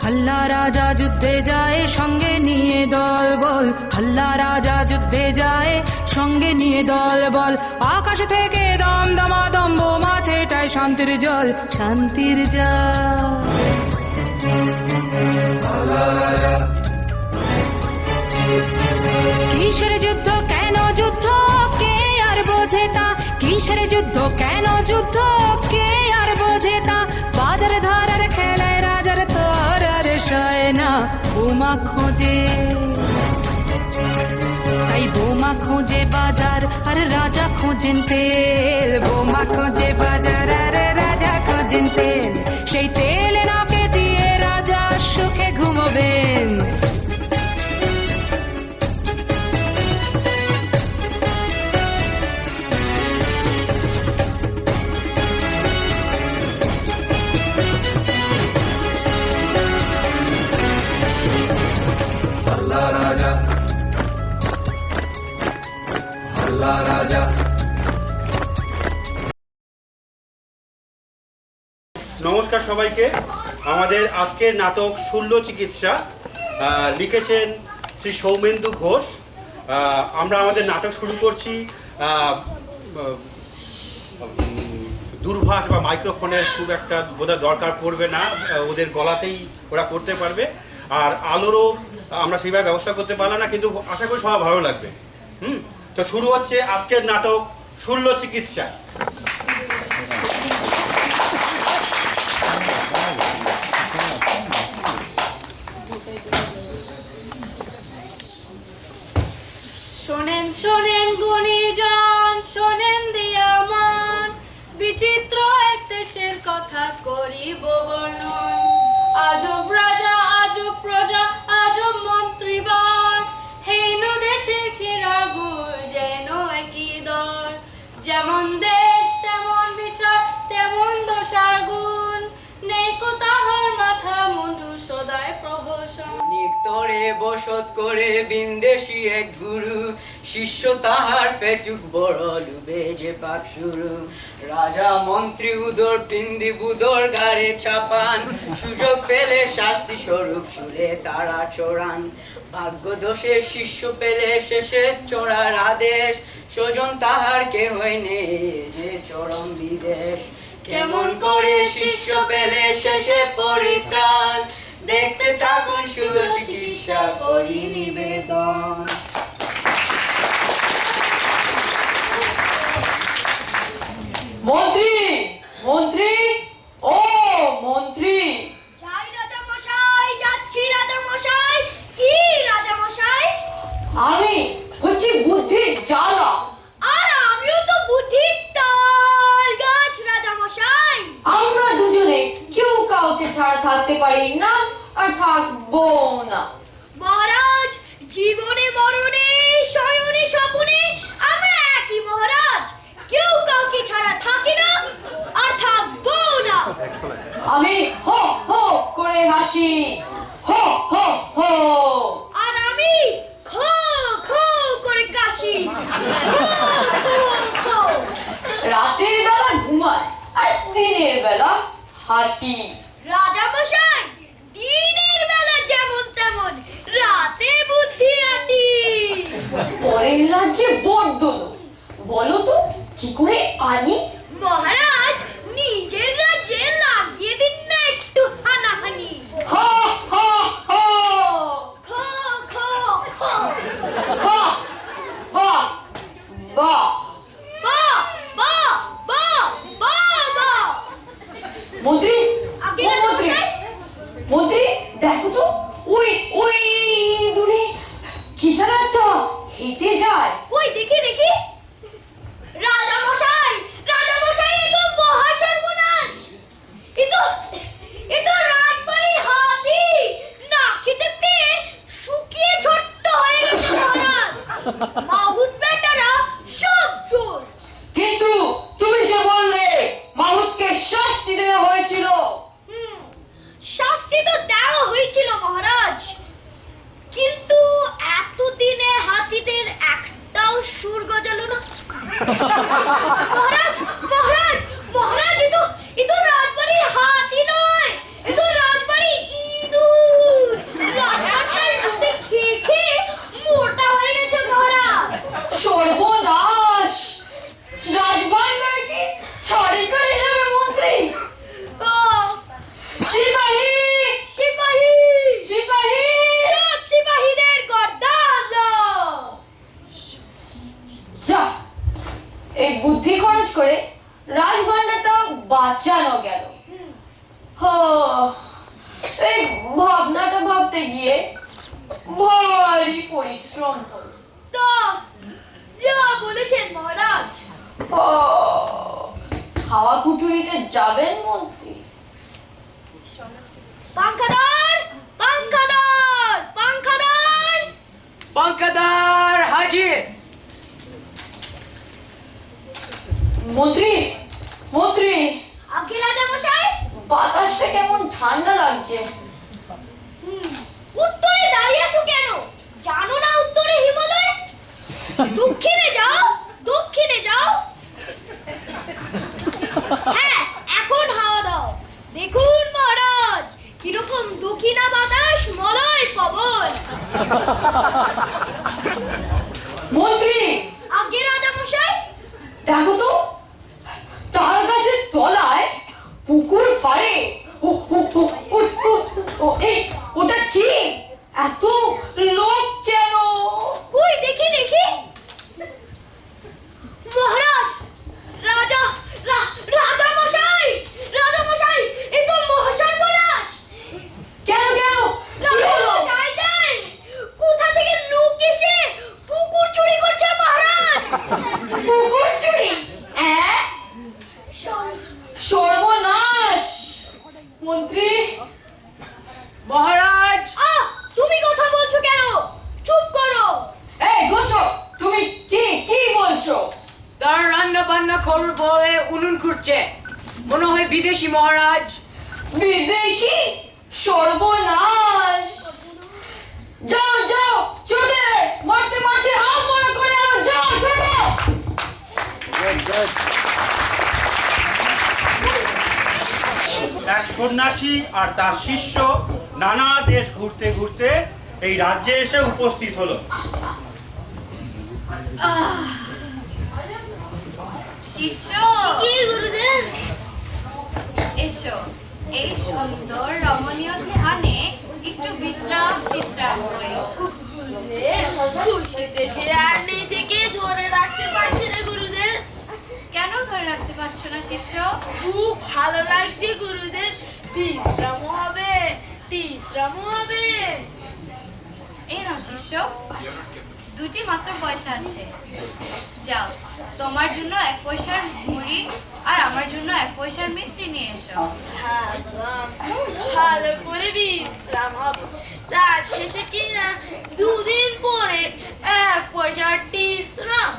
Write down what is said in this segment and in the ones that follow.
हल्ला राजा যুদ্ধে যায় সঙ্গে নিয়ে দল বল हल्ला রাজা যুদ্ধে যায় সঙ্গে নিয়ে দল বল আকাশ থেকে দমদমাদম বোমা ছেটায় শান্তির জল কিসের যুদ্ধ কেন যুদ্ধ কে আর বোঝে তা কিসের যুদ্ধ কেন যুদ্ধ কে আর বোঝে তা বাজার ধারার খেলায় রাজার তোর আর সয় না বোমা খোঁজে তাই বোমা খোঁজে বাজার আর রাজা খোঁজেন তেল বোমা খোঁজে বাজার আর রাজা খোঁজেন তেল সেই তেল নাকে দিয়ে রাজা সুখে ঘুমোবেন নমস্কার সবাইকে। আমাদের আজকের নাটক শল্য চিকিৎসা লিখেছেন শ্রী সৌমেন্দু ঘোষ। আমরা আমাদের নাটক শুরু করছি। দূরভাষ বা মাইক্রোফোনের খুব একটা বোধহয় দরকার পড়বে না, ওদের গলাতেই ওরা করতে পারবে। আর আলোরও আমরা সেইভাবে ব্যবস্থা করতে পারলাম না, কিন্তু আশা করি সবার ভালো লাগবে। তো শুরু হচ্ছে আজকের নাটক শল্য চিকিৎসা। শোনেন শোনেন গুণীজন, শোনেন দিয়ামান, বিচিত্র এক দেশের কথা করিব বর্ণন। আজব রাজা, আজব প্রজা, আজব মন্ত্রীবর, হেন দেশের ক্ষীরাগুড় যেন একই দর। যেমন দেশ তেমন বিচার, তেমন দোষার গুণ, নেই কোথাহর মাথা মুন্ডু সদায় প্রহসন। নিকটরে বসত করে বিন্দেশী এক গুরু, শিষ্য তাহার পেটুক বড় ডুবে যে পাপ শুরু। রাজা মন্ত্রী উদর পিন্দি বুদর গাড়ে চাপান, সুযোগ পেলে শাস্তি স্বরূপ শুলে তারা চোরান। ভাগ্য দোষে শিষ্য পেলে শেষে চোরার আদেশ, স্বজন তাহার কেহই নেই যে চরম বিদেশ। কেমন করে শিষ্য পেলে শেষে পরিত্রাণ, দেখতে থাকুন শল্য চিকিৎসা করি নিবেদন। মন্ত্রী, মন্ত্রী, ও মন্ত্রী। যাই রাজা মশাই, যাচ্ছি রাজা মশাই। কি রাজা মশাই? আমি হচ্ছে বুদ্ধির জ্বালা। আর আমিও তো বুদ্ধির তাল গাছ রাজা মশাই। আমরা দুজনে কেউ কাউকে ছাড়া থাকতে পারি না আর থাকবো না। মহারাজ, জীবনে মরণে শয়নে স্বপনে আমরা একই মহারাজ, কেউ কাউকে ছাড়া থাকি না আর থাকবো না। আমি হো হো করে হাসি, হো হো হো। আর আমি খো খো করে কাশি, খো খো খো। রাতের বেলা ঘুমায় আর দিনের বেলা হাঁটি। রাজা মশাই, দিনের বেলা যেমন তেমন, রাতে বুদ্ধি আটি। পরের রাজ্যে বড্ড লোক, বলো তো কি করে আনি? মহারাজ, নিজের রাজ্যে লাগিয়ে দিন না একটু হানাহানি। হো হো হো। খো খো খো। বাহ বাহ বাহ। বাহ বাহ বাহ বাহ বাহ। মন্ত্রী, আগে ও রাজা মন্ত্রী, মশাই। মন্ত্রী দেখো তো, ওই ওই দূরে কি যেন একটা হেঁটে যায়। ওই দেখি দেখি। রাজা মশাই, রাজা মশাই, এ তো মহা সর্বনাশ। এ তো রাজবাড়ির হাতি, না খেতে পেয়ে শুকিয়ে ছোট্ট হয়ে গেছে মহারাজ। মাহুত বেটারা সব চোর। কিন্তু তুমি যে বললে মাহুতকে শাস্তি দেওয়া হয়েছিল। শাস্তি তো দেওয়া হয়েছিল মহারাজ, কিন্তু এতদিনে হাতিদের একটাও সুর্গ এই ভাবনাটা ভাবতে গিয়ে ভারী পরিশ্রম হল। তো যা বলেছেন মহারাজ। খাওয়া কুঠুরিতে যাবেন মন্ত্রী? পাঙ্খাদার, পাঙ্খাদার, পাঙ্খাদার। পাঙ্খাদার হাজির। মন্ত্রী, মন্ত্রী, আগে রাজা মশাই। বাতাসটা কেমন ঠান্ডা লাগছে। উত্তরে দাঁড়িয়ে আছো কেন? জানো না উত্তরে হিমালয়? দক্ষিণে যাও, দক্ষিণে যাও। হ্যাঁ, এখন হাওয়া দাও। দেখুন মহারাজ, কিরকম দক্ষিণা বাতাস, মলয় পবন। মন্ত্রী, আগে রাজা মশাই। দেখো তো, তার গাছের তলায় পুকুর পাড়ে ওটা কি? এত লোক কেন? কই দেখি দেখি। মহারাজ, রাজা, রাজা মশাই, রাজা মশাই, এ তো মহাসর্বনাশ। কেন কেন? যাই যাই, কোথা থেকে লোক এসে পুকুর চুরি করছে মহারাজ। পুকুর চুরি? সর্বনাশ! মন্ত্রী, মহারাজ, তুমি কথা বলছো কেন? চুপ করো। এই ঘোষক, তুমি কি কি বলছো? তার রান্না বান্না করবে বলে উনুন খুঁড়ছে, মনে হয় বিদেশি মহারাজ। বিদেশি? সর্বনাশ! যাও যাও, ছুটে মারতে মারতে আমরা করে আনো, যাও ছোটো। এক সন্ন্যাসী আর তার শিষ্য নানা দেশ ঘুরতে ঘুরতে এই রাজ্যে এসে উপস্থিত হলো। শিষ্য, কি গুরুদেব? এসো, এই সুন্দর রমণীয় স্থানে একটু বিশ্রাম করি। খুশিতে যে আর নিজেকে ধরে রাখতে পারছে না গুরুদেব। কেন ধরে রাখতে পারছো না শিষ্য? খুব ভালো লাগছে গুরুদেব। বিশ্রামও হবে, বিশ্রামও হবে। এই নাও শিষ্য, দুটি মাত্র পয়সা আছে, যাও তোমার জন্য 1 পয়সার মুড়ি আর আমার জন্য 1 পয়সার মিষ্টি নিয়ে এসো। ভালো করে বিশ্রাম হবে। তার শেষে কিনা 2 দিন পরে 1 পয়সার বিশ্রাম।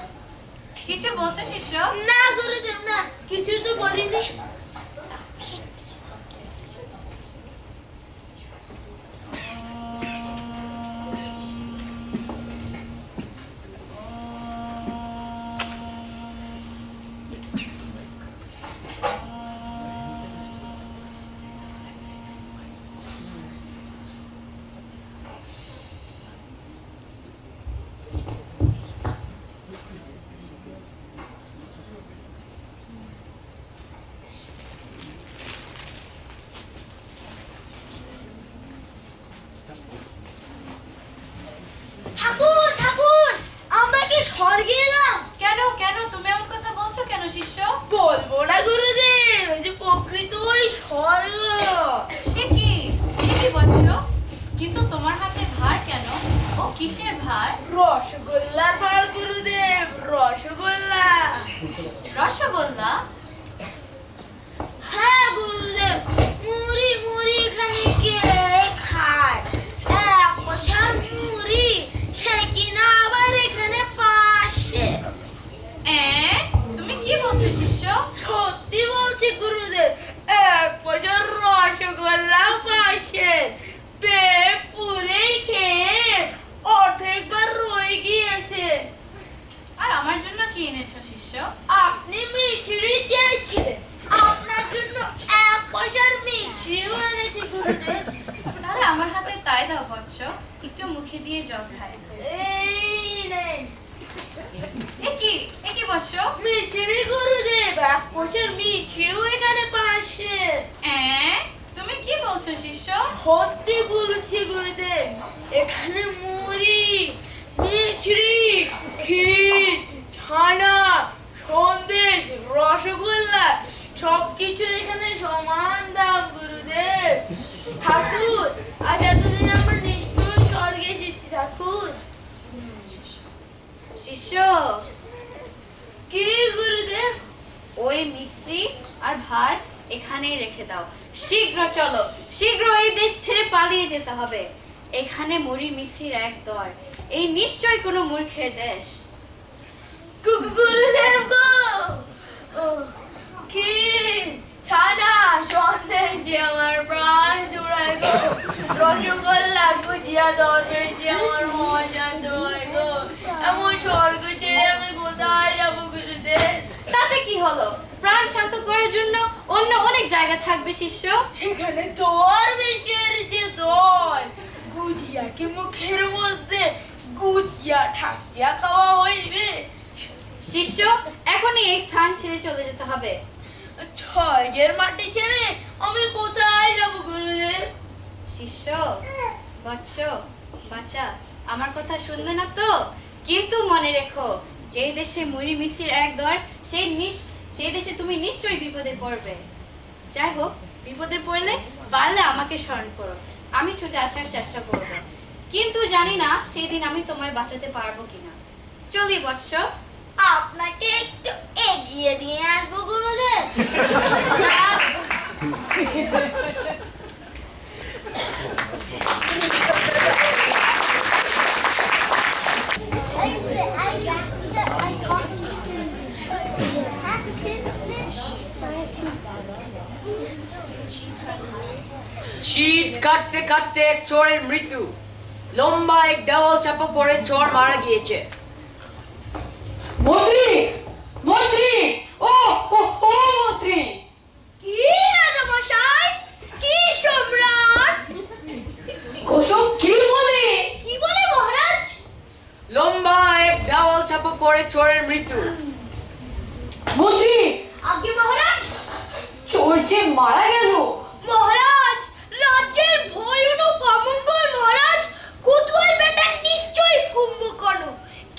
কিছু বলছো শিষ্য? না গুরুদেব না, কিছু তো বলিনি। ঠাকুর, ঠাকুর, আমরা কি স্বর্গে এলাম? কেন কেন তুমি এমন কথা বলছো কেন শিষ্য? বলবো না গুরুদেব, ওই যে প্রকৃত ওই স্বর্গ। সে কি বলছো? কিন্তু তোমার হাতে ভার কেন? ও কিসের ভার? রসগোল্লার ভার গুরুদেব, রসগোল্লা। রসগোল্লা? হ্যাঁ গুরুদেব, মুড়ি মুড়ি এখানে কে খায়? 1 পয়সার মুড়ি, সে কিনা আবার এখানে পাশে। তুমি কি বলছো শিষ্য? সত্যি বলছি গুরুদেব, 1 পয়সার রসগোল্লা পাশে। পেট পুরে খেয়ে অর্ধেকবার রয়ে গিয়েছে। আর আমার জন্য কি এনেছো শিষ্য? আপনি মিছরি চেয়েছিলেন, আপনার জন্য 1 পয়সার মিছরিও এনেছি গুরুদেব। তাহলে আমার হাতে তাই দাও বৎস, একটু মুখে দিয়ে জল খাই। এই নেন এ কি বৎস? মিছরি গুরুদেব, 1 পয়সার মিছরিও এখানে পাশে। তুমি কি বলছো শিষ্য? সত্যি বলছি গুরুদেব, এখানে মুড়ি, মিছরি, ক্ষীর, ছানা, সন্দেশ, রসগোল্লা সবকিছু এখানে সমান দাম গুরুদেব। কি গুরুদেব? ওই মিশ্রি আর ভার এখানেই রেখে দাও। শীঘ্র চলো, শীঘ্র এই দেশ ছেড়ে পালিয়ে যেতে হবে। এখানে মুড়ি মিশ্রির এক দর। এই নিশ্চয় কোনো মূর্খের দেশ। গুরুদেব গো, কি ছানা সন্দেশ দিয়ে আমার প্রাণ জুড়ায় গো, রসগোল্লা গুজিয়া দরবেশ দিয়ে আমার মজা দোয় গো, এমন স্বর্গ ছেড়ে আমি কোথায় যাবো গুরুদেব? তাতে কি হলো? প্রাণ শান্ত করার জন্য অন্য অনেক জায়গা থাকবে শিষ্য। সেখানে তোর বেশের যে দল, গুজিয়া কি মুখের মধ্যে গুজিয়া ঠাকিয়া খাওয়া হইবে? শিষ্য, এখনই এই স্থান ছেড়ে চলে যেতে হবে। স্বর্গের মাটি ছেড়ে আমি কোথায় যাব গুরুদেব? শিষ্য, বৎস, বাচ্চা, আমার কথা শুনলে না তো? কিন্তু মনে রেখো, যে দেশে মুড়ি মিশ্রির এক দর, সেই দেশে তুমি নিশ্চয়ই বিপদে পড়বে। যাই হোক, বিপদে পড়লে পারলে আমাকে স্মরণ করো, আমি ছুটে আসার চেষ্টা করব। কিন্তু জানি না সেই দিন আমি তোমায় বাঁচাতে পারবো কিনা। চলি বৎস। আপনাকে একটু এগিয়ে দিয়ে আসবো গুরুদেব। শীত কাটতে কাটতে এক চোরের মৃত্যু। লম্বা এক দেওয়াল চাপা পড়ে চোর মারা গিয়েছে। মন্ত্রী, মন্ত্রী, ও ও ও মন্ত্রী! কি রাজামশাই, কি সম্রাট, কোসব কি বলে? কি বলে মহারাজ? লম্বা এক দেওয়াল চাপা পড়ে চোরের মৃত্যু। মন্ত্রী, আগে মহারাজ, চোর যে মারা গেল। মহারাজ, রাজ্যের ভয়ানক অমঙ্গল মহারাজ, কোতোয়াল বেটা নিশ্চয়ই কুম্ভকর্ণ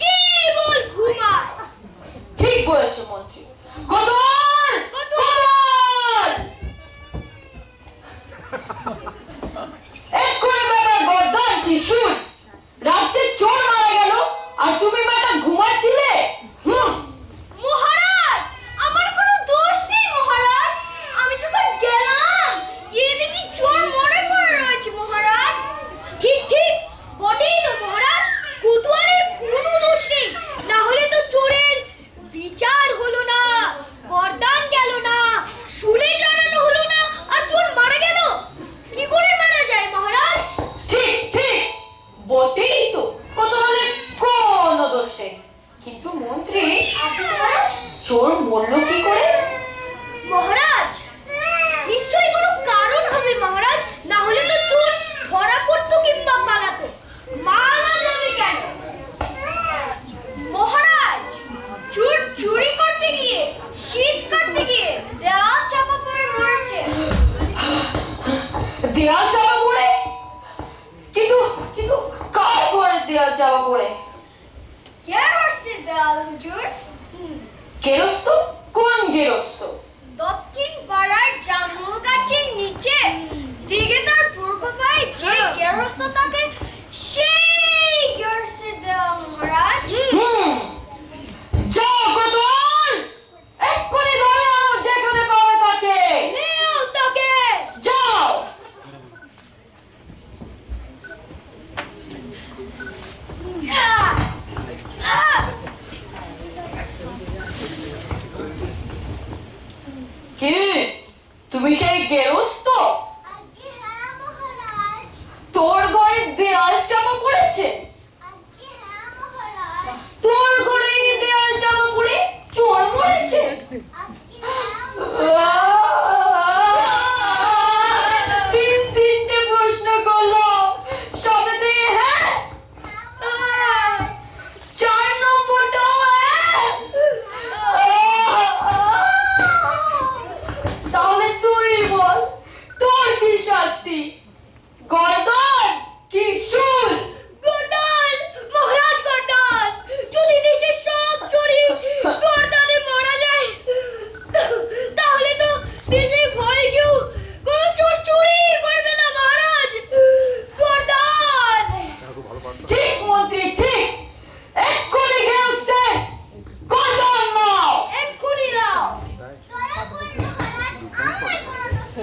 কেবল ঘুমায়। ঠিক বলেছো মন্ত্রী। কোতোয়াল, কোতোয়াল! এক্ষুনি বেটার গর্দান ত্রিশূল! রাজ্যের চোর মারা গেল আর তুমি বেটা ঘুমাচ্ছিলে? মহারাজ, আমার কোনো দোষ নেই মহারাজ। আমি যখন গেলাম গিয়ে দেখি চোর মরে পড়ে রয়েছে মহারাজ। ঠিক ঠিক বটেই তো মহারাজ, কোতোয়ালের কোনো দোষ নেই। না হলে তো চোরের বিচার হলো না, গর্দান গেল না, শুলে জানানো হলো না, আর চোর মারা গেল। কি করে মারা যায় মহারাজ? ঠিক ঠিক বটেই তো, কোতোয়ালের কোনো দোষ নেই। কিন্তু মন্ত্রী, মহারাজ, চোর মরলো কি করে? মহারাজ, নিশ্চয়ই কোনো কারণ হবে মহারাজ, না হলে তো চোর ধরা পড়তো কিংবা পালাতো। মারা যাবে কেন মহারাজ? চোর চুরি করতে গিয়ে, শীত কাটতে গিয়ে দেওয়াল চাপা পড়ে মরেছে। দেয়াল চাপা পড়ে? কিন্তু কিন্তু কার ঘরে দেয়াল চাপা পড়ে? কে হচ্ছে দেওয়াল হুজুর? গেরস্ত? কোন গেরস্ত? দক্ষিণ পাড়ার জামরুল গাছের নিচে দিকে তার পূর্ব পায়ে যে গেরস্ত থাকে, সেই গেরস্তের দেওয়াল মহারাজ। যাও কোতোয়াল, এক্ষুনি ধরে আনো যেখানে পাবে তাকে। লেও তাকে। যাও। কি তুমি সেই গেরস্ত? আজ্ঞে হ্যাঁ মহারাজ। তোর ঘরে দেয়াল চাপা পড়েছে? আজ্ঞে হ্যাঁ মহারাজ। তোর ঘরে দেয়াল চাপা পড়ে চোর মরেছে? আজ্ঞে হ্যাঁ তিনটে প্রশ্ন করলো, সবে থেকে হ্যাঁ? মহারাজ। 4 নম্বরটাও হ্যাঁ? তাহলে তুই বল, তোর কি শাস্তি? গর্দান কি শুল? গর্দান মহারাজ, গর্দান। যদি দেশের সব চোরি গর্দানে মারা যায়, তাহলে তো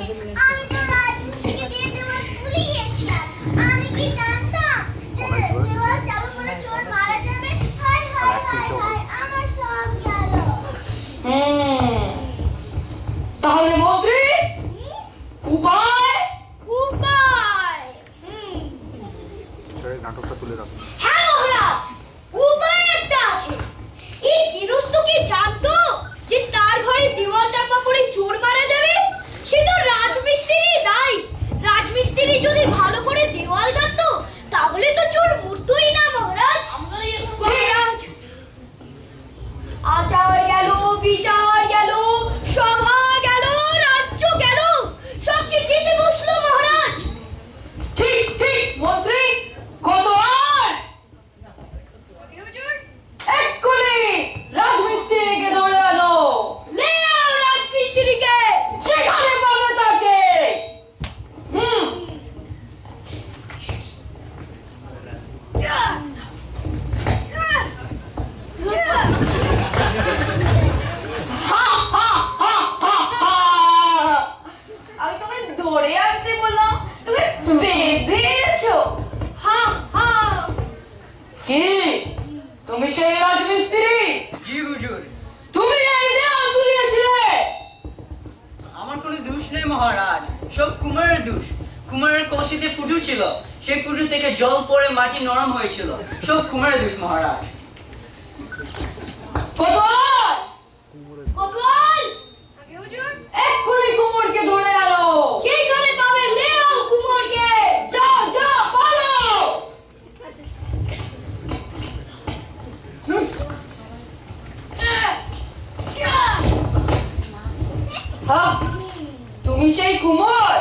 আমি তো রাজমিস্ত্রিকে দিয়ে দেওয়াল তুলে গিয়েছিলাম। আমি কি জানতাম যে দেওয়াল চাপা পড়ে চোর মারা যাবে? হায় হায় হায় হায়, আমার সব গেল। তাহলে মন্ত্রী উপায় উপায়? নাটকটা তুলে রাখো। হ্যাঁ মহারাজ, উপায় একটা আছে। এই গৃহস্থ কি জানতো যে তার ঘরে দেওয়াল চাপা পড়ে চোর মারা যাবে? সে তো রাজমিস্ত্রি দায়। রাজমিস্ত্রি যদি ভালো করে দেওয়াল গাঁথতো তাহলে তো চোর মরতোই না মহারাজ। মহারাজ, আচার গেল, বিচার গেল, সভা গেল, রাজ্য গেল, সব কি জিতে বসলো মহারাজ? ঠিক ঠিক মন্ত্রী কত আর এক্ষুনি রাজমিস্ত্রিকে ধরে আনো লে আও রাজমিস্ত্রিকে। যেখানে পাবে তাকে হা, হা, হা, হা, হা। আমি তোমায় ধরে আনতে বললাম, তুমি বেঁধে এনেছো। হা হা। কি তুমি সেই রাজমিস্ত্রি? জি হুজুর। তুমি এই দেওয়াল তুলিয়েছিলে? আমার কোনো দোষ নেই মহারাজ, সব কুমারের দোষ। কুমারের কলসিতে ফুটু ছিল, সেই ফুটু থেকে জল পড়ে মাটি নরম হয়েছিল, সব কুমারের দোষ মহারাজ। কোতোয়াল, কোতোয়াল। আগে হুজুর। এক্ষুনি কুমোরকে ধরে আনো। যেখানে পাবে লে আও কুমোরকে। যাও যাও পালো। হ্যাঁ, তুমি সেই কুমোর?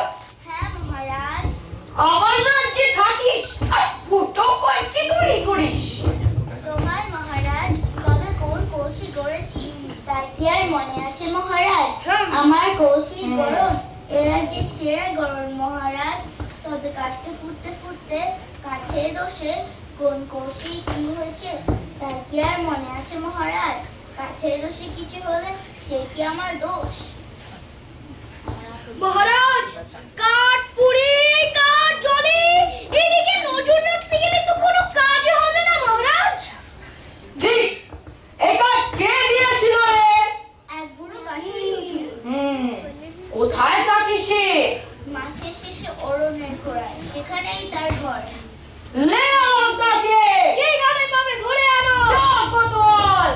হ্যাঁ মহারাজ। আমার রাজ্যে থাকিস আর ফুটো কইছি করিস। তোমার মহারাজ কবে কোন কলসি গড়েছি তাই কি আর মনে আছে মহারাজ? আমার কলসি গড়ন এরা যে সেরা গড়ন মহারাজ। তবে কাঠে ফুটতে ফুটতে কাঠের দোষে কোন কলসি কি হয়েছে তাই কি আর মনে আছে মহারাজ? কাঠের দোষে কিছু হলে সে কি আমার দোষ? মহারাজ, কাঠ পুড়ি, কাঠ জ্বলে, এদিকে নজর রাখতে গেলে তো কোনো কাজ হবে না মহারাজ। ঠিক, এই কাঠ কে দিয়েছিল রে? এক বুড়ো কাঠের কোথায় থাকিস সে? মাছের শেষে অরণ্যের ঘোড়ায়, সেখানেই তার ঘর। লে আও তাকে। যেখানে পাবে ধরে আনো। যাও কোতোয়াল।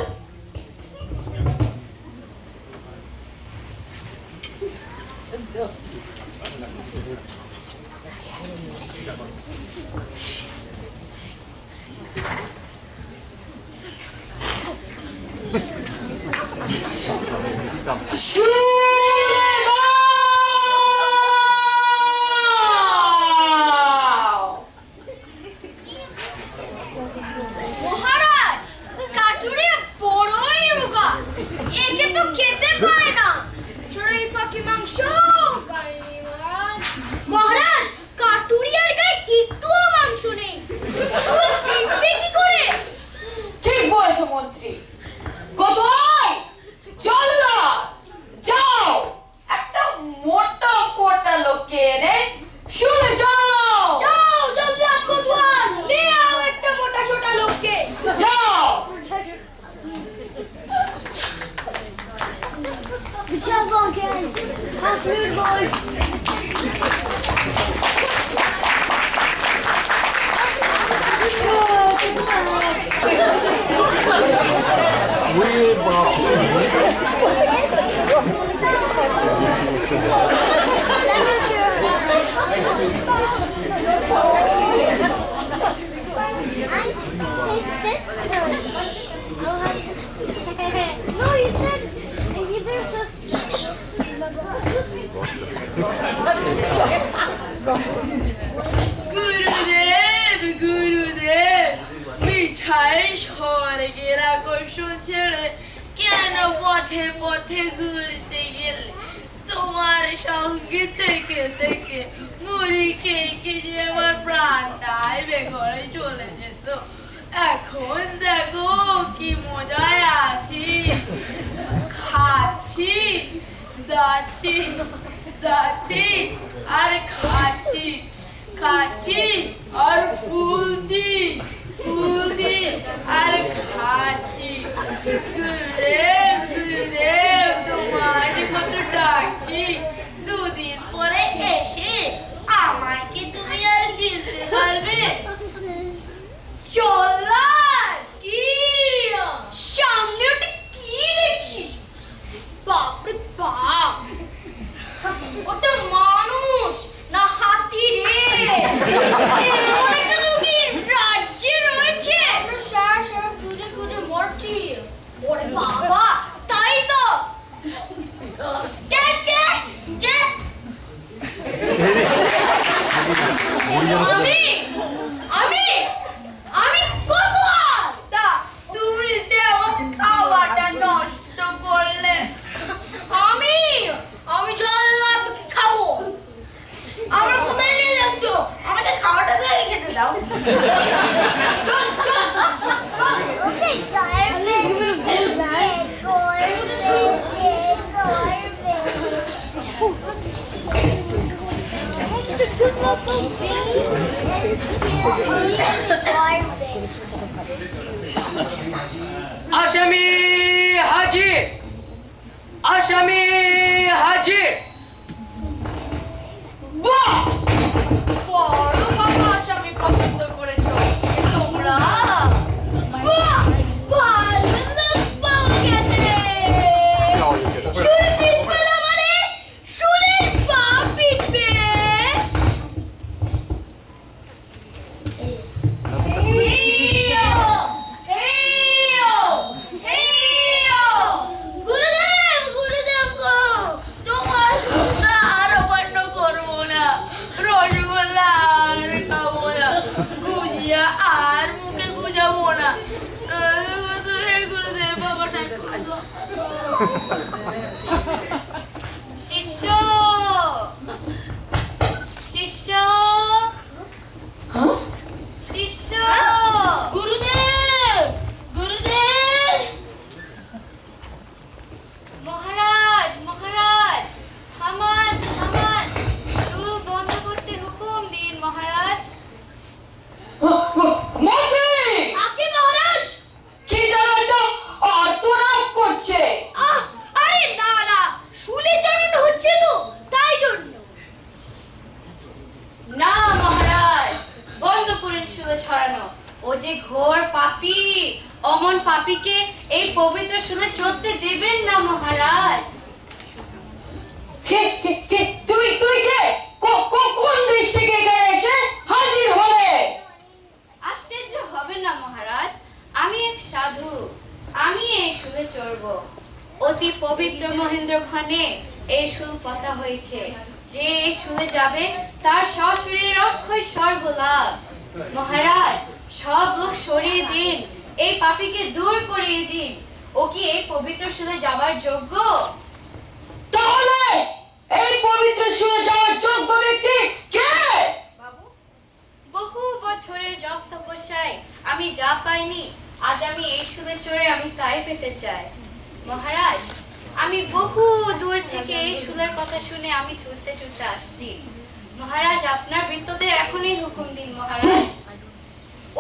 মহারাজ, কাঠুরে বড়ই রোগা, একে তো খেতে পারে না। চড়ুই পাখি মাংস খায়নি মহারাজ। মহারাজ, কাঠুরিয়ার গায়ে একটুও মাংস নেই, শুল পিকবে কি করে? ঠিক বলছো মন্ত্রী। কোতোয়াল, চল না, যাও একটা মোটা ফোটা লোককে এনে শুনে যাও। যাও জল্লাদ কোতোয়াল, লে আও একটা মোটা সোটা লোককে। যাও। যাবো কেন? কাঠুর বল। গুরুদেব গুরুদেব, মিঠাই স্বর্গের আকর্ষণ ছেড়ে কেন পথে পথে ঘুরতে গেলে? তোমার সঙ্গে থেকে থেকে মুড়ি খেয়ে খেয়ে যে আমার প্রাণটাই বেঘরে চলে যেত। এখন দেখো কি মজায় আছি, খাচ্ছি, যাচ্ছি যাচ্ছি, আর খাচ্ছি খাচ্ছি আর ফুলছি ফুলছি আর খাচ্ছি। গুরুদেব গুরুদেব তোমায় কত ডাকছি, দুদিন পরে এসে আমায় কি তুমি আর চিনতে পারবে? চল্লার কি সামনে ওটা কি দেখছিস? বাপরে বাপ, ওটা মানুষ না হাতি রে? এমন একটা লোকের রাজ্যে রয়েছে, আমরা সারা সারা খুঁজে খুঁজে মরছি। ওরে বাবা, তাই তো। কে কে কে? আমি আমি আমি কত তা তুমি যে আমার খাওয়াটা নষ্ট করলে। আমি আমি চললাম তোকে খাবো। আমরা কোথায় নিয়ে যাচ্ছ? আমাকে খাওয়াটা দিয়ে খেতে দাও। চল চল আসামি হাজির, আসামি হাজির। বাহ! বড় বাবা আসামি পছন্দ করেছো তোমরা। বাহ, ভালো লোক পাওয়া গেছে। শুল পিটবে না মানে শুলের পা পিটবে। গুরুদেব গুরুদেব গো, তোমার কথা আর অমান্য করবো না, রসগোল্লা আর খাবো না, গুজিয়া আর মুখে গুজাবো না। হে গুরুদেব, বাবা ঠাকুর। শিষ্য শিষ্য শিষ্য গুরুদেব গুরুদেব। মহারাজ মহারাজ, থামান থামান, চুল বন্ধ করতে হুকুম দিন মহারাজ। মন্ত্রী আগে মহারাজ। কি যেন একটা আর্তনাদ করছে। আরে না না, শুলে চড়ানো হচ্ছে তো, তাই জন্য। না মহারাজ, বন্ধ করুন শুলে ছড়ানো। ও যে ঘোর পাপী, অমন পাপীকে এই পবিত্র শুলে চড়তে দেবেন না মহারাজ। তুই তুই কে? কোন দেশ থেকে এখানে এসে হাজির হলে? আশ্চর্য হবে না মহারাজ, আমি এক সাধু, আমি এই শুলে চড়ব। অতি পবিত্র মহেন্দ্র ঘনে এই শুল পাতা হয়েছে, যে এই শুলে যাবে তার সশরীরে অক্ষয় স্বর্গ লাভ। মহারাজ, সব লোক সরিয়ে দিন, এই পাপীকে দূর করিয়ে দিন। ও কি এই পবিত্র শুলে যাবার যোগ্য? তাহলে এই পবিত্র শুয়ে যাওয়ার যোগ্য ব্যক্তি কে? বহু বছরের জপ তপস্যায় আমি যা পাইনি, আজ আমি এই শুলে চড়ে আমি তাই পেতে চাই। মহারাজ, আমি বহু দূর থেকে এই শুলের কথা শুনে আমি ছুটতে ছুটতে আসছি। মহারাজ, আপনার বৃত্তদের এখনই হুকুম দিন মহারাজ।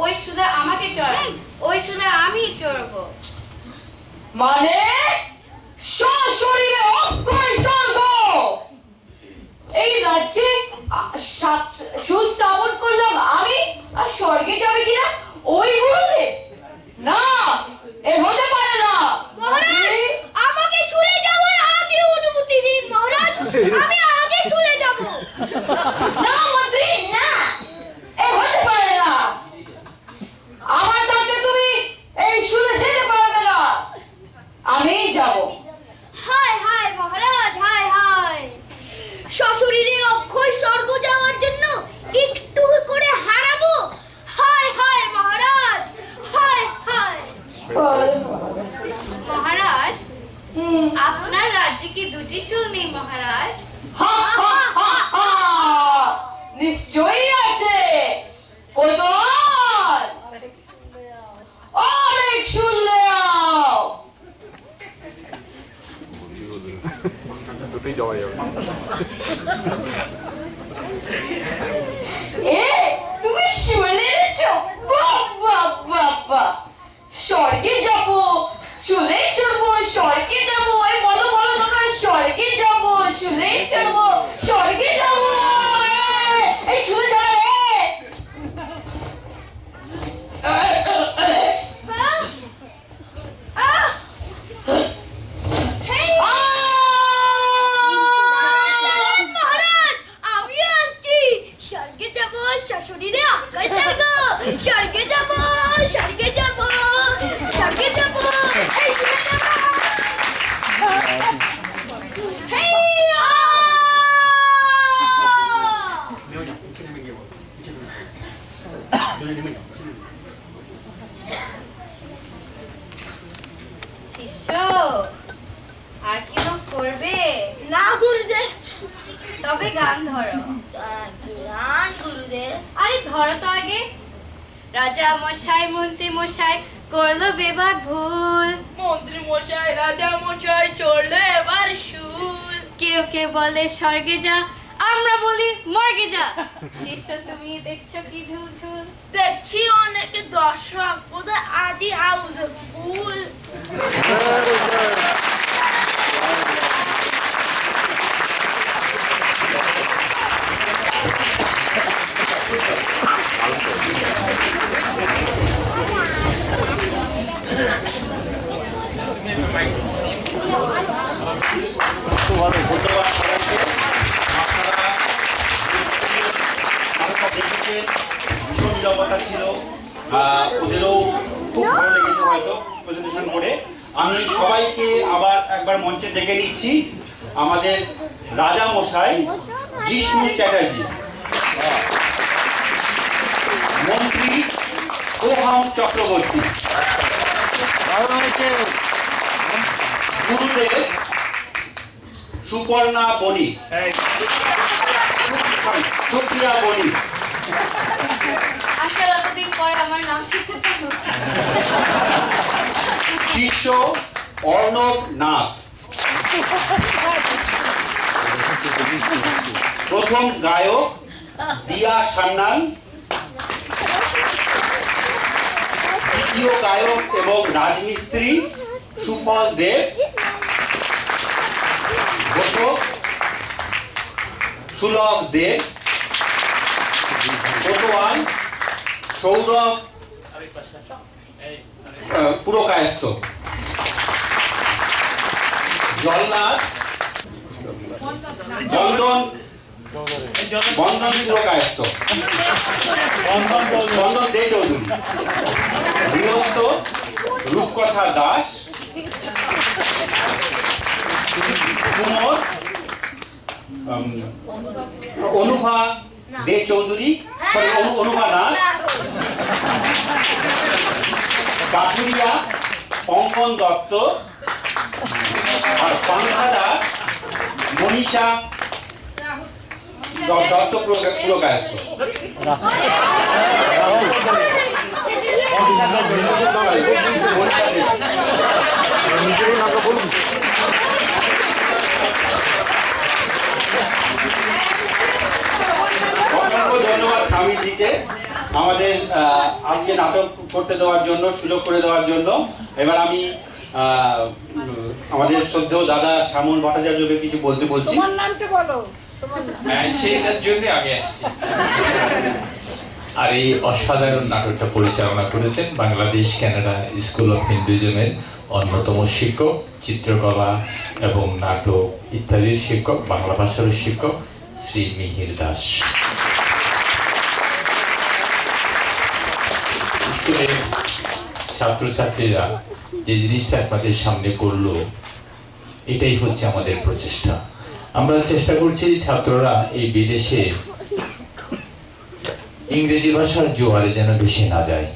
ওই শুলে আমাকে চড়ান, ওই শুলে আমি চড়বো। মানে সশরীরে অক্ষয় স্বর্গ। এই রাজ্যে সুস্থাপন করলাম আমি, আর স্বর্গে যাবে কিনা ওই গুরুদেব? না, এ হতে পারে না। মহারাজ, আমাকে শুলে যাওয়ার আগে অনুমতি দিন মহারাজ, আমি আগে শুলে যাব। না মন্ত্রী, না, এ হতে পারে না। আমার ডাকে তুমি এই শুলে যেতে পারবে না, আমি যাব। হায় হায় মহারাজ, হায় হায়, শ্বশুরিরে অক্ষয় স্বর্গ যাওয়ার জন্য একটু করে হারাবো। হায় হায় মহারাজ, হায় হায়। মহারাজ, আপনার রাজ্যে কি দুটি শুল নেই মহারাজ? হা হা হা হা, নিশ্চয়ই আছে। কোতোয়াল, অনেক শুনলে আও। দুটোই যাওয়া যাবে। এ তুমি শুনেছো? বাহ বাহ বাহ বাহ, স্বর্গে যাবো, চুলেই চড়বো, স্বর্গে যাবো। এই বলো বলো তোমরা, স্বর্গে যাবো, চুলেই চড়বো, স্বর্গে যাবো। এই চুলে চড়া রে। মহারাজ, আমিও আসছি। স্বর্গে যাব, শাশুড়িরে আকাশ স্বর্গ। স্বর্গে যাব, স্বর্গে যাব, স্বর্গে যাব। এই চলে যাব। হেইয়া! শিষ্য আর কি তো করবে? না গুরুদেব। তবে গান ধরো। গান গুরুদেব। আরে ধরো তো আগে। রাজা মশাই মন্ত্রী মশাই করলো বেবাক ভুল, মন্ত্রী মশাই, রাজা মশাই চড়লো এবার সুর। কেউ কেউ বলে স্বর্গে যা, আমরা বলি মর্গে যা। শিষ্য তুমি দেখছো কি ঝুলঝুল? দেখছি অনেকে দর্শক বোধহয় আজই হাউসে ফুল। ধন্যবাদ সবাইকে। আপনারা আলোচনা দেখেছেন, ভীষণ নিরবতা ছিল, ওদেরও খুব ভালো লেগেছে হয়তো প্রেজেন্টেশন করে। আমি সবাইকে আবার একবার মঞ্চে ডেকে নিচ্ছি আমাদের রাজা মশাই জিষ্ণু চ্যাটার্জি, মন্ত্রী সোহাম চক্রবর্তী, গুরুদেব সুপর্ণা বণিক, সুপ্রিয়া বণিক, আজকাল এতদিন পরে আমার নাম শিখতে পারলো। শিষ্য অর্ণব নাথ, প্রথম গায়ক দিয়া সান্যাল, দ্বিতীয় গায়ক এবং রাজমিস্ত্রি সুফল দেব, ঘোষক সুলভ দেব, কোতোয়াল সৌরভ পুরকায়স্থ, জল্লাদ বন্ধন পুরকায়স্থ, বন্ধন দে চৌধুরী, গৃহস্থ রূপকথা দাস, কুমোর অনুভা দে চৌধুরী, অনুভা নাথ, কাঠুরিয়া অঙ্কন দত্ত, আর পাংখাদার মনীষা দত্ত পুরকায়স্থ। অসংখ্য ধন্যবাদ স্বামীজিকে আমাদের আজকে নাটক করতে দেওয়ার জন্য, সুযোগ করে দেওয়ার জন্য। এবার আমি আমাদের শ্রদ্ধেয় দাদা শ্যামল ভট্টাচার্যকে কিছু বলতে বলছি। হ্যাঁ, সেইটার জন্য আমি আসছি। আর এই অসাধারণ নাটকটা পরিচালনা করেছেন বাংলাদেশ কানাডা স্কুল অফ হিন্দুইজমের অন্যতম শিক্ষক, চিত্রকলা এবং নাটক ইত্যাদির শিক্ষক, বাংলা ভাষার শিক্ষক শ্রী মিহির দাস। স্কুলের ছাত্রছাত্রীরা যে জিনিসটা আপনাদের সামনে করলো, এটাই হচ্ছে আমাদের প্রচেষ্টা। আমরা চেষ্টা করছি ছাত্ররা এই বিদেশে ইংরেজি ভাষার জোয়ারে যেন ভেসে না যায়,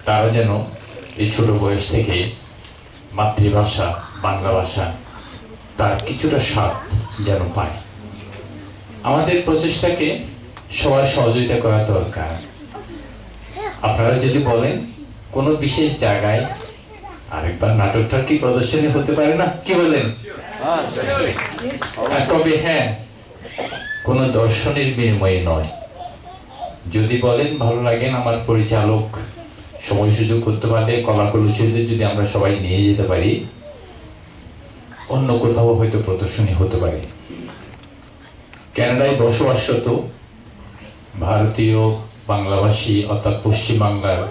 তারা যেন এই ছোট বয়স থেকে মাতৃভাষা বাংলা ভাষা তার কিছুটা স্বাদ যেন পায়। আমাদের প্রচেষ্টাকে সবার সহযোগিতা করা দরকার। আপনারা যদি বলেন কোনো বিশেষ জায়গায় আরেকবার নাটকটা কি প্রদর্শনী হতে পারে না, কি বলেন? তবে হ্যাঁ, কোনো দর্শনের বিনিময়ে নয়। যদি বলেন ভালো লাগেন আমার পরিচালক সময় সুযোগ করতে পারলে কলাকুশলীদের যদি আমরা সবাই নিয়ে যেতে পারি, অন্য কোথাও হয়তো প্রদর্শনী হতে পারে। কানাডায় বসবাসরত ভারতীয় বাংলাভাষী অর্থাৎ পশ্চিমবাংলার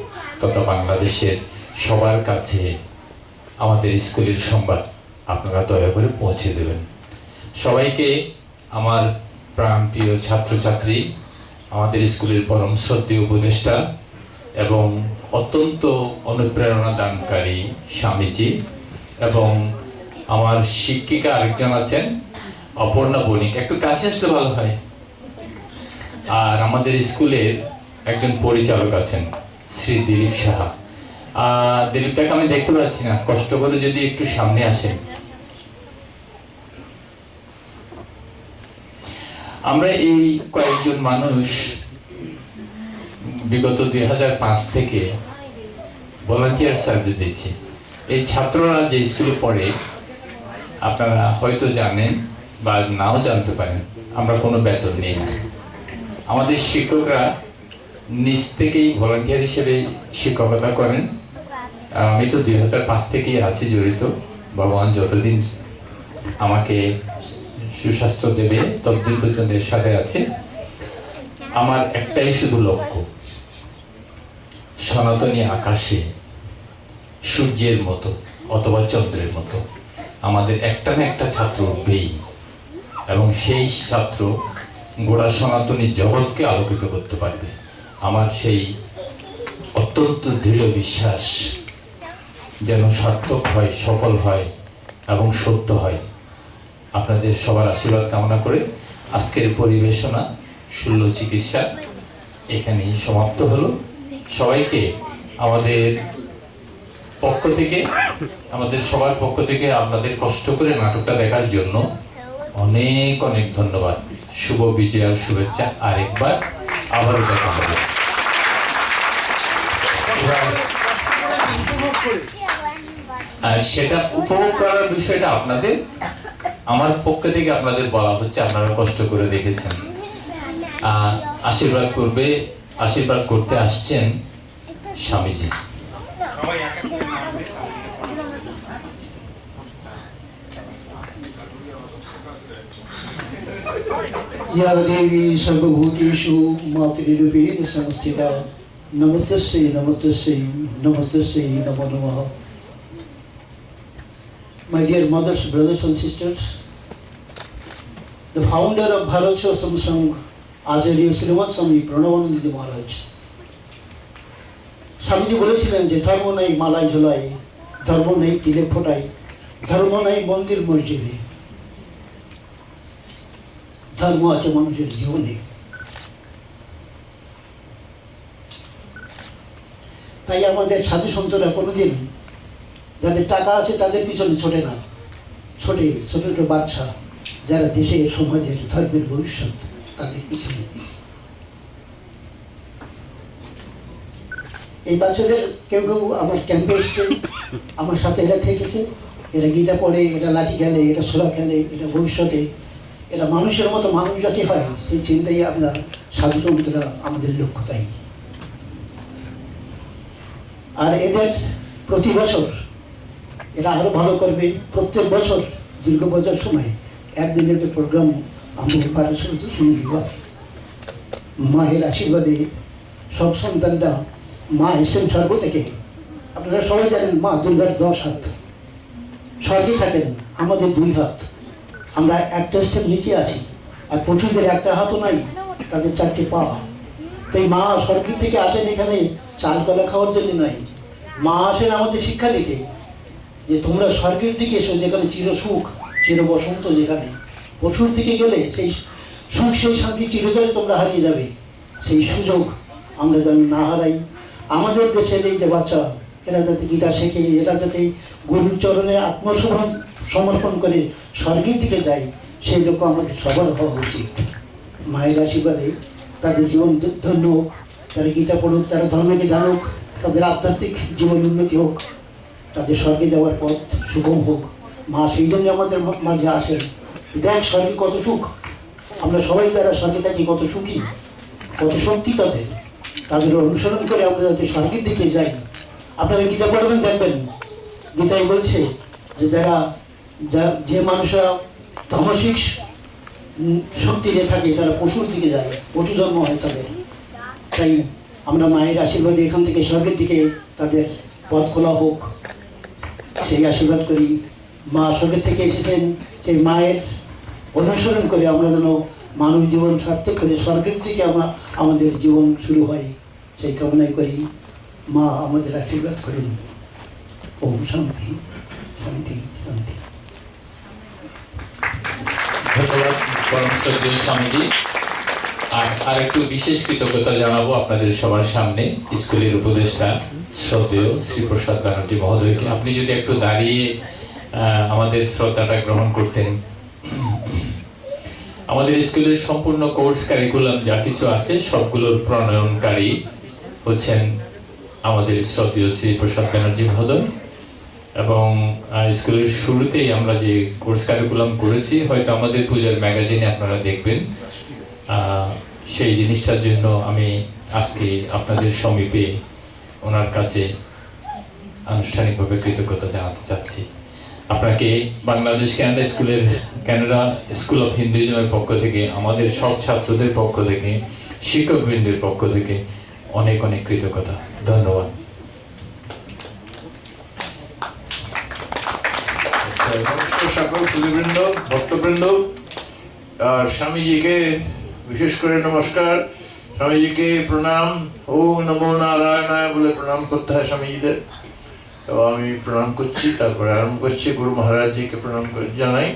তথা বাংলাদেশের সবার কাছে আমাদের স্কুলের সংবাদ আপনারা দয়া করে পৌঁছে দেবেন। সবাইকে আমার প্রাণপ্রিয় ছাত্রছাত্রী, আমাদের স্কুলের পরম শ্রদ্ধেয় উপদেষ্টা এবং অত্যন্ত অনুপ্রেরণা দানকারী স্বামীজি এবং আমার শিক্ষিকা আরেকজন আছেন অপর্ণা বণিক, একটু কাছে আসলে ভালো হয়, আর আমাদের স্কুলের একজন পরিচালক আছেন শ্রী দিলীপ সাহা। দিলীপটাকে আমি দেখতে পাচ্ছি না, কষ্ট করে যদি একটু সামনে আসেন। আমরা এই কয়েকজন মানুষ বিগত 2005 থেকে ভলান্টিয়ার সার্ভিস দিচ্ছি। এই ছাত্ররা যে স্কুলে পড়ে আপনারা হয়তো জানেন বা নাও জানতে পারেন, আমরা কোনো বেতন নেই না। আমাদের শিক্ষকরা নিজ থেকেই ভলান্টিয়ার হিসেবে শিক্ষকতা করেন। আমি তো 2005 থেকেই আছি জড়িত। ভগবান যতদিন আমাকে সুস্বাস্থ্য দেবে ততদিন পর্যন্ত এর সাথে আছে। আমার একটাই শুধু লক্ষ্য, সনাতনী আকাশে সূর্যের মতো অথবা চন্দ্রের মতো আমাদের একটা না একটা ছাত্র উঠবেই, এবং সেই ছাত্র গোটা সনাতনী জগৎকে আলোকিত করতে পারবে। আমার সেই অত্যন্ত দৃঢ় বিশ্বাস যেন সার্থক হয়, সফল হয় এবং সত্য হয়। আপনাদের সবার আশীর্বাদ কামনা করে আজকের পরিবেশনা শল্য চিকিৎসা এখানেই সমাপ্ত হলো। সবাইকে আমাদের পক্ষ থেকে, আমাদের সবার পক্ষ থেকে আপনাদের কষ্ট করে নাটকটা দেখার জন্য অনেক অনেক ধন্যবাদ। শুভ বিজয়ার শুভেচ্ছা আরেকবার, আবারও দেখা হবে। আর সেটা উপভোগ করার বিষয়টা আপনাদের, আমার পক্ষ থেকে আপনাদের বলা হচ্ছে, আপনারা কষ্ট করে দেখেছেন। আশীর্বাদ করবে, আশীর্বাদ করতে আসছেন স্বামীজি। या देवी सर्वभूतेषु मातृरूपेण संस्थिता नमस्तस्यै नमस्तस्यै नमस्तस्यै नमो नमः। My dear mothers, brothers and sisters, the founder of Bharat Sewa Sangh, Acharya Srimad Swami Pranavanand Maharaj, Swamiji বলেছিলেন যে ধর্ম নেই মালাই ঝোলাই, ধর্ম নেই তিলে ফোটাই, ধর্ম নেই মন্দির মসজিদে, ধর্ম আছে মানুষের জীবনে। তাই আমাদের সাধু সন্তরা কোনোদিন যাদের টাকা আছে তাদের পিছনে ছোটে না, ছোটে ছোট ছোট বাচ্চা যারা দেশের সমাজের ধর্মের ভবিষ্যৎ, তাদের পিছনে। এই বাচ্চাদের কেউ কেউ আমার ক্যাম্পে এসছে, আমার সাথে এরা থেকেছে, এরা গীতা পড়ে, এরা লাঠি খেলে, এরা ছোলা খেলে, এরা ভবিষ্যতে এরা মানুষের মতো মানুষ জাতি হয়, সেই চিন্তাই আমরা সাধুসন্তরা আমাদের লক্ষ্য। তাই আর এদের প্রতি বছর এরা আরো ভালো করবে। প্রত্যেক বছর দুর্গাপূজার সময় একদিনের যে প্রোগ্রাম আমাদের পারস্পরিক সঙ্গী হয়, মায়ের আশীর্বাদে সব সন্তানরা, মা এসেছেন স্বর্গ থেকে। আপনারা সবাই জানেন মা দুর্গার 10 হাত, স্বর্গে থাকেন আমাদের 2 হাত। আমরা একটা স্টেপ নিচে আছি, আর পশুদের একটা হাতও নাই, তাদের 4টে পা। তাই মা স্বর্গ থেকে আসেন এখানে চাল কলা খাওয়ার জন্য নয়, মা আসেন আমাদের শিক্ষা দিতে যে তোমরা স্বর্গের দিকে এসো, যেখানে চির সুখ চির বসন্ত, যেখানে পশুর দিকে গেলে সেই সুখ সেই শান্তি চিরতরে তোমরা হারিয়ে যাবে। সেই সুযোগ আমরা যেন না হারাই। আমাদের দেশের এই যে বাচ্চা, এরা যাতে গীতা শেখে, এরা যাতে গুরুর চরণে সমর্পণ করে স্বর্গের দিকে যায়, সেই লক্ষ্য আমাদের সবার হওয়া উচিত। মায়ের আশীর্বাদে তাদের জীবন ধন্য হোক, তারা গীতা পড়ুক, তারা ধর্মকে জানুক, তাদের আধ্যাত্মিক জীবন উন্নতি হোক, তাদের স্বর্গে যাওয়ার পথ সুগম হোক। মা সেই জন্য আমাদের মাঝে আসেন। দেখ স্বর্গে কত সুখ, আমরা সবাই যারা স্বর্গে থাকি কত সুখী, কত শক্তি তাদের অনুসরণ করে আমরা যাতে স্বর্গের দিকে যাই। আপনারা গীতা পড়বেন, দেখবেন গীতায় বলছে যে যে মানুষরা তামসিক শক্তিতে থাকে তারা পশুর দিকে যায়, পশু ধর্ম হয় তাদের। তাই আমরা মায়ের আশীর্বাদে এখান থেকে স্বর্গের দিকে তাদের পথ খোলা হোক, সেই আশীর্বাদ করি। মা স্বর্গের থেকে এসেছেন, সেই মায়ের অনুসরণ করে আমরা যেন মানব জীবন সার্থক করে স্বর্গের থেকে আমাদের জীবন শুরু হয়, সেই কামনাই করি। মা আমাদের আশীর্বাদ করুন। ওম শান্তি শান্তি শান্তি। ধন্যবাদ পরম শ্রদ্ধেয় স্বামীজি। আর একটু বিশেষ কৃতজ্ঞতা জানাবো আপনাদের সবার সামনে স্কুলের উপদেষ্টা শ্রদ্ধেয় শ্রীপ্রসাদ ব্যানার্জি মহোদয়কে। আপনি যদি একটু দাঁড়িয়ে আমাদের শ্রদ্ধাটা গ্রহণ করতেন। আমাদের স্কুলের সম্পূর্ণ কোর্স কারিকুলাম যা কিছু আছে সবগুলোর প্রণয়নকারী হচ্ছেন আমাদের শ্রদ্ধেয় শ্রীপ্রসাদ ব্যানার্জি মহোদয়। এবং স্কুলের শুরুতেই আমরা যে কোর্স কারিকুলাম করেছি, হয়তো আমাদের পূজার ম্যাগাজিনে আপনারা দেখবেন। সেই জিনিসটার জন্য আমি আজকে আপনাদের সমীপে ওনার কাছে আনুষ্ঠানিকভাবে কৃতজ্ঞতা জানাতে চাচ্ছি। আপনাকে বাংলাদেশ কানাডা স্কুল অফ হিন্দুইজমের পক্ষ থেকে, আমাদের সব ছাত্রদের পক্ষ থেকে, শিক্ষকবৃন্দের পক্ষ থেকে অনেক অনেক কৃতজ্ঞতা। ধন্যবাদ। সকল সুধীবৃন্দ, ভক্তবৃন্দ, আর স্বামীজিকে বিশেষ করে নমস্কার, স্বামীজিকে প্রণাম। ওম নমো নারায়ণায় বলে প্রণাম করতে হয় স্বামীজিদের। তো আমি প্রণাম করছি, তারপরে আরম্ভ করছি। গুরু মহারাজজিকে প্রণাম করে জানাই।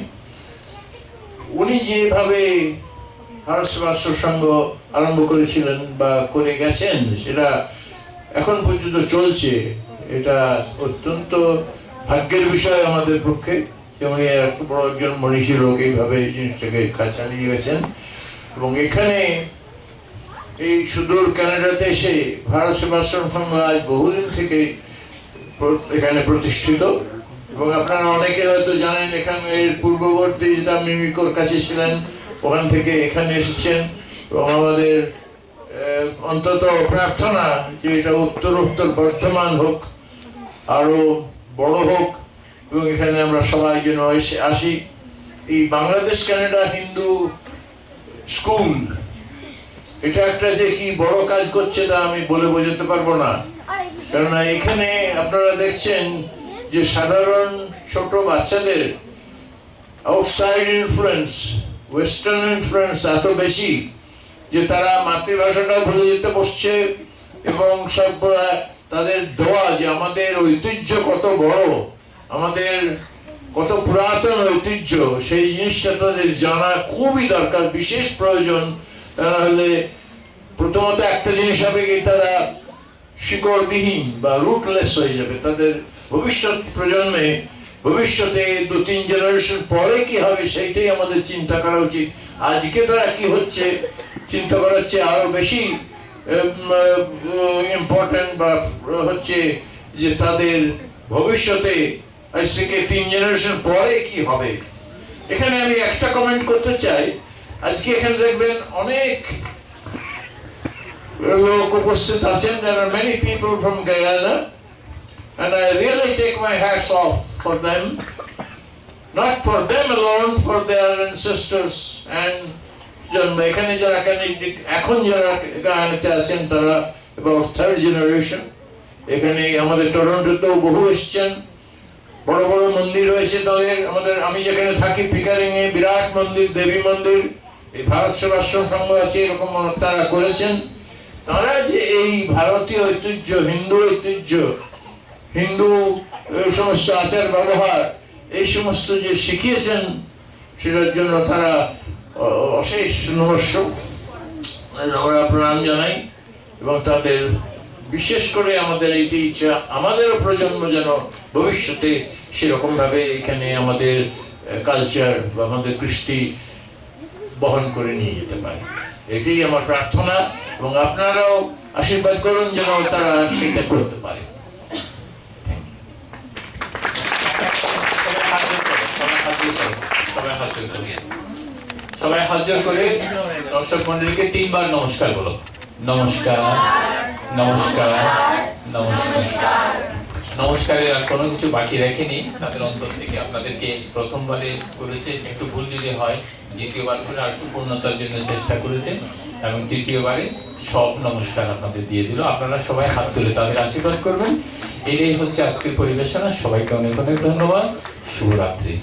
উনি যেভাবে ভারতবর্ষ সংঘ আরম্ভ করেছিলেন বা করে গেছেন, সেটা এখন পর্যন্ত চলছে। এটা অত্যন্ত ভাগ্যের বিষয় আমাদের পক্ষে যে উনি এত বড় একজন মনীষী লোক এইভাবে জিনিসটাকে চালিয়ে গেছেন। এবং এখানে এই সুদূর কানাডাতে এসে ভারত সেবাশ্রম সংঘ আজ বহুদিন থেকে এখানে প্রতিষ্ঠিত। এবং আপনারা অনেকে হয়তো জানেন, এখানে এর পূর্ববর্তী যেটা মিমিকোর কাছে ছিলেন, ওখান থেকে এখানে এসেছেন। এবং আমাদের অন্তত প্রার্থনা যে এটা উত্তরোত্তর বর্ধমান হোক, আরো বড় হোক, এবং এখানে আমরা সবাই যেন আসি। এই বাংলাদেশ কানাডা হিন্দু স্কুল এটা একটা যে কি বড় কাজ করছে তা আমি বলে বোঝাতে পারবো না। কেননা এখানে আপনারা দেখছেন যে সাধারণ ছোট বাচ্চাদের আউটসাইড ইনফ্লুয়েন্স, ওয়েস্টার্ন ইনফ্লুয়েন্স এত বেশি যে তারা মাতৃভাষাটাও ভুলে যেতে বসছে। এবং সব তাদের দোয়া যে আমাদের ঐতিহ্য কত বড়, আমাদের কত পুরাতন ঐতিহ্য, সেই জিনিসটা তাদের জানা খুবই দরকার, বিশেষ প্রয়োজন। তাহলে প্রথমত একটা জিনিস হবে কি, তারা শিকড়বিহীন বা রুটলেস হয়ে যাবে। তাদের ভবিষ্যৎ প্রজন্মে, ভবিষ্যতে 2-3 জেনারেশন পরে কি হবে সেইটাই আমাদের চিন্তা করা উচিত। আজকে তারা কি হচ্ছে চিন্তা করার চেয়ে আরো বেশি ইম্পর্টেন্ট বা হচ্ছে যে তাদের ভবিষ্যতে আজ থেকে 3 জেনারেশন পরে কি হবে। এখানে আমি একটা কমেন্ট করতে চাই। আজকে এখানে দেখবেন অনেক লোক উপস্থিত আছেন। There are many people from Guyana and I really take my hats off for them, not for them alone, for their ancestors and এখানে যারা এখন যারা গায়ানাতে আছেন তারা about 3rd generation। এখানে আমাদের টরন্টোতেও বহু এসছেন, বড় বড় মন্দির রয়েছে তাদের। আমি যেখানে থাকি পিকারিং এ বিরাট মন্দির, দেবী মন্দির, এই ভারত সেবাশ্রম সংঘ আছে, এরকম তারা করেছেন। তারা যে এই ভারতীয় ঐতিহ্য, হিন্দু ঐতিহ্য, হিন্দু সমস্ত আচার ব্যবহার, এই সমস্ত যে শিখিয়েছেন, সেটার জন্য তারা অশেষ নমস্য, আমরা প্রণাম জানাই। এবং তাদের বিশেষ করে আমাদের এইটি ইচ্ছা, আমাদেরও প্রজন্ম যেন ভবিষ্যতে সেরকম ভাবে এখানে আমাদের কালচার বা আমাদের কৃষ্টি বহন করে নিয়ে যেতে পারে। এটাই আমার প্রার্থনা। এবং আপনারাও আশীর্বাদ করুন যেন তারা সেটা করতে পারে। সবাই হাত জোড় করে দর্শক মন্ডলীকে 3 বার নমস্কার বলো। নমস্কার, নমস্কার, নমস্কার। নমস্কারের আর কোনো কিছু বাকি রাখিনি, তাদের অন্তর থেকে আপনাদেরকে প্রথমবারে করেছে, একটু ভুল যদি হয় দ্বিতীয়বার করে আর একটু পূর্ণতার জন্য চেষ্টা করেছে, এবং তৃতীয়বারে সব নমস্কার আপনাদের দিয়ে দিল। আপনারা সবাই হাত তুলে তাদের আশীর্বাদ করবেন। এটাই হচ্ছে আজকের পরিবেশনা। সবাইকে অনেক অনেক ধন্যবাদ। শুভরাত্রি।